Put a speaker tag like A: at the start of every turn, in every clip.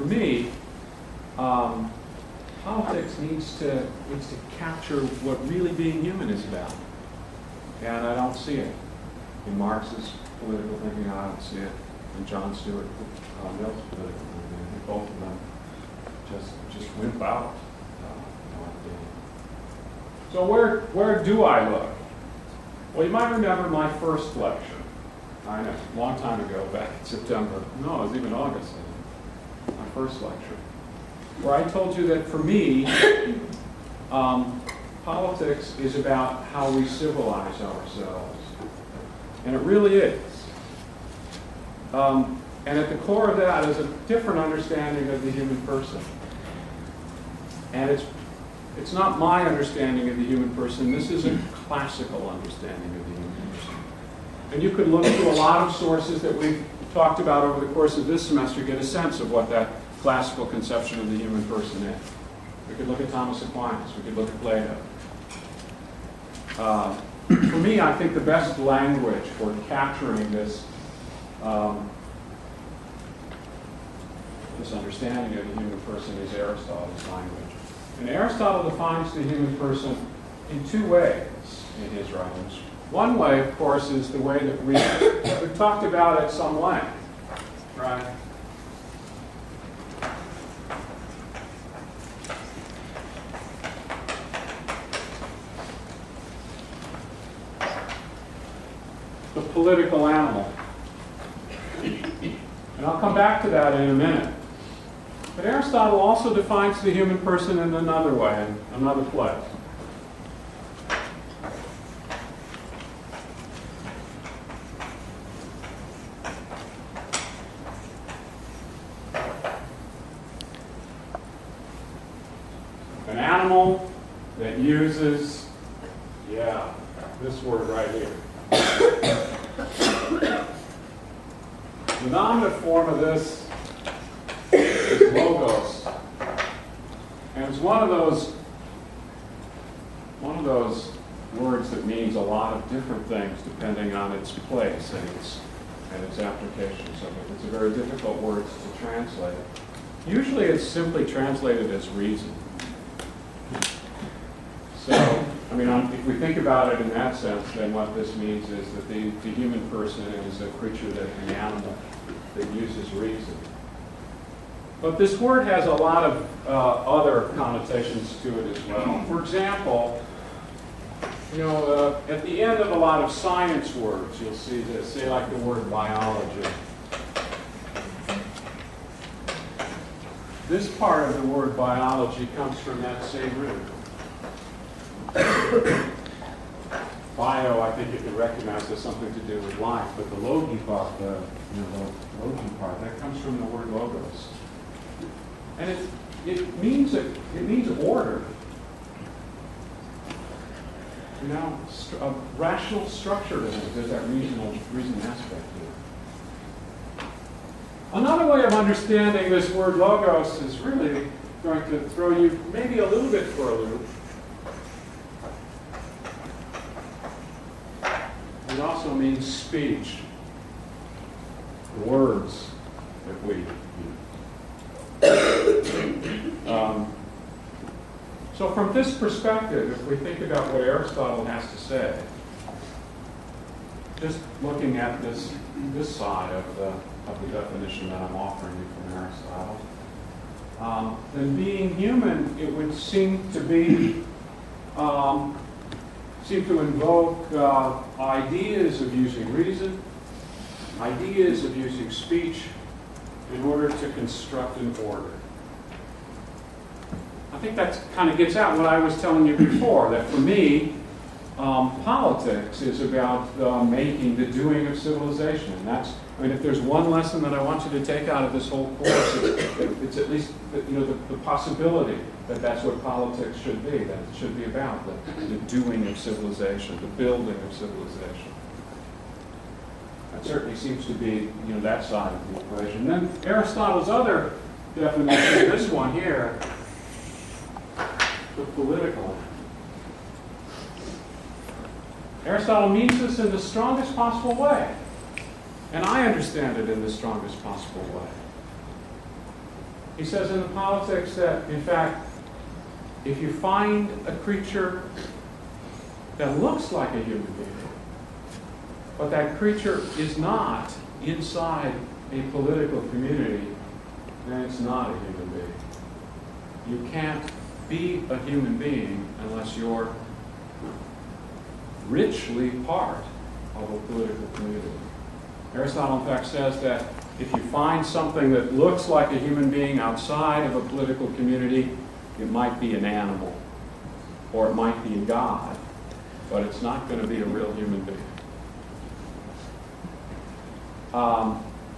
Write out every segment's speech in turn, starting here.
A: me, politics needs to capture what really being human is about. And I don't see it in Marx's political thinking. I don't see it in John Stuart Mill's political thinking. I think both of them just wimp out. So where do I look? Well, you might remember my first lecture. I know, a long time ago, back in September. No, it was even August. My first lecture, where I told you that for me, politics is about how we civilize ourselves. And it really is. And at the core of that is a different understanding of the human person. And it's not my understanding of the human person. This is a classical understanding of the human person. And you could look to a lot of sources that we've talked about over the course of this semester to get a sense of what that classical conception of the human person is. We could look at Thomas Aquinas. We could look at Plato. For me, I think the best language for capturing this understanding of the human person is Aristotle's language. And Aristotle defines the human person in two ways in his writings. One way, of course, is the way that we've talked about at some length, right? The political animal. And I'll come back to that in a minute. But Aristotle also defines the human person in another way, in another place. An animal that uses, this word right here. The nominative form of this is logos, and it's one of those words that means a lot of different things depending on its place and its application. So it's a very difficult word to translate. Usually, it's simply translated as reason. So, I mean, if we think about it in that sense, then what this means is that the human person is a creature, that the animal that uses reason. But this word has a lot of other connotations to it as well. For example, at the end of a lot of science words, you'll see this, say like the word biology. This part of the word biology comes from that same root. Bio, I think you can recognize, has something to do with life, but the logi part, the logi part, that comes from the word logos. And it means order. A rational structure to it. There's that reason aspect to it. Another way of understanding this word logos is really going to throw you maybe a little bit for a loop. It also means speech, the words that we use. So from this perspective, if we think about what Aristotle has to say, just looking at this side of the definition that I'm offering you from Aristotle, then being human, it would seem to be to invoke ideas of using reason, ideas of using speech in order to construct an order. I think that kind of gets at what I was telling you before, that for me, politics is about making the doing of civilization. And if there's one lesson that I want you to take out of this whole course, it's at least the possibility that that's what politics should be, that it should be about, the doing of civilization, the building of civilization. That certainly seems to be that side of the equation. Then Aristotle's other definition, this one here, the political. Aristotle means this in the strongest possible way. And I understand it in the strongest possible way. He says in the politics that, in fact, if you find a creature that looks like a human being, but that creature is not inside a political community, then it's not a human being. You can't be a human being unless you're richly part of a political community. Aristotle, in fact, says that if you find something that looks like a human being outside of a political community, it might be an animal, or it might be a god, but it's not going to be a real human being.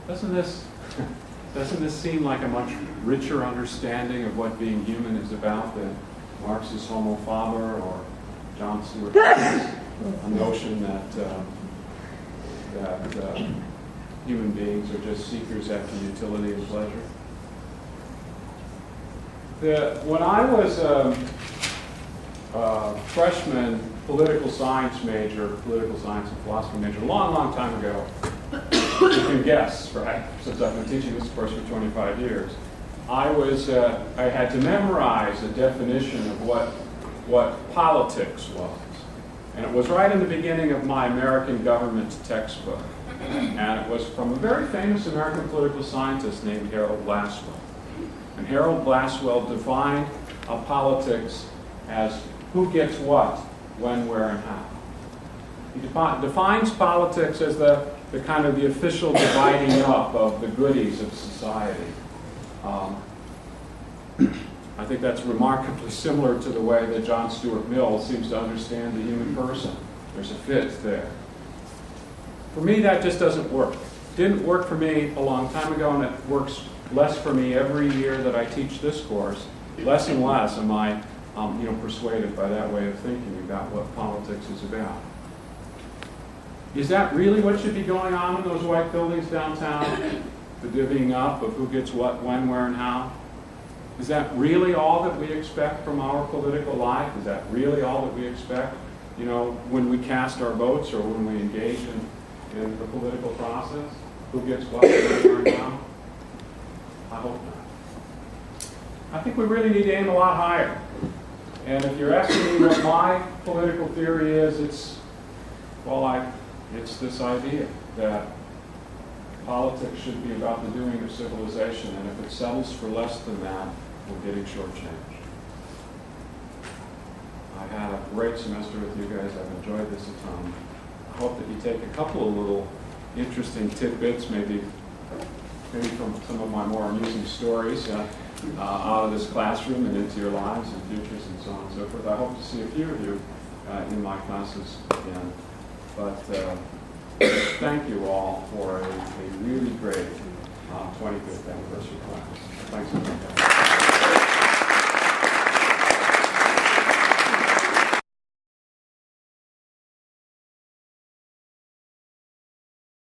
A: Doesn't this seem like a much richer understanding of what being human is about than Marx's Homo faber or John Stuart Mill's a notion that human beings are just seekers after utility and pleasure? When I was a freshman political science major, political science and philosophy major, a long, long time ago, you can guess, right? Since I've been teaching this course for 25 years, I had to memorize a definition of what politics was. And it was right in the beginning of my American government textbook. And it was from a very famous American political scientist named Harold Lasswell. And Harold Lasswell defined politics as who gets what, when, where, and how. He defines politics as the kind of the official dividing up of the goodies of society. I think that's remarkably similar to the way that John Stuart Mill seems to understand the human person. There's a fit there. For me, that just doesn't work. Didn't work for me a long time ago, and it works less for me every year that I teach this course. Less and less am I persuaded by that way of thinking about what politics is about. Is that really what should be going on in those white buildings downtown? The divvying up of who gets what, when, where, and how? Is that really all that we expect from our political life? Is that really all that we expect, when we cast our votes or when we engage in the political process? Who gets what, when, where, and how? I hope not. I think we really need to aim a lot higher. And if you're asking me what my political theory is, it's this idea that politics should be about the doing of civilization, and if it settles for less than that, we're getting shortchanged. I had a great semester with you guys. I've enjoyed this a ton. I hope that you take a couple of little interesting tidbits, maybe from some of my more amusing stories out of this classroom and into your lives and futures and so on and so forth. I hope to see a few of you in my classes again. But thank you all for a really great 25th anniversary class. Thanks again.